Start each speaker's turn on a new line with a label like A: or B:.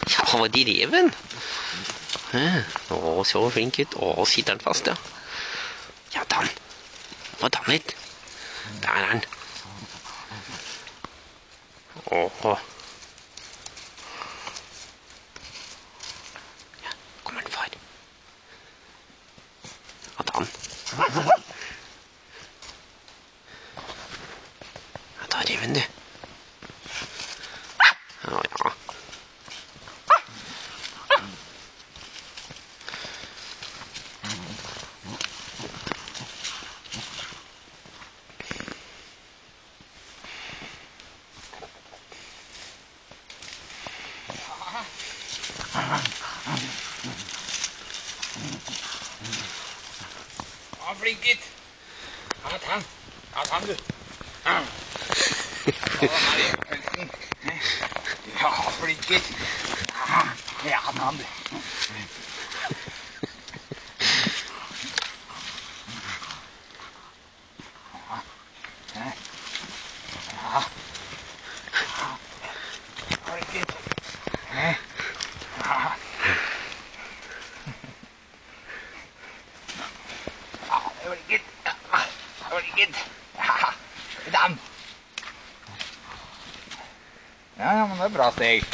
A: Ja, var de reven? Å, så flink ut. Å, sitter den fast, ja. Ja, tann. Få tann litt. Der er den. Åh. Ja, kommer den, far. Ja, tann. Ja, ta reven, du. Ja, ja.
B: Ja, flink gutt. Ja, tann. Ja, tann, du. Ja, den her i pelsen. Ja, flink gutt. Ja, tann, du. Ja. Flink gutt. Ja. Det var litt. Det var litt. Ja, den. Ja, men det er bra steg.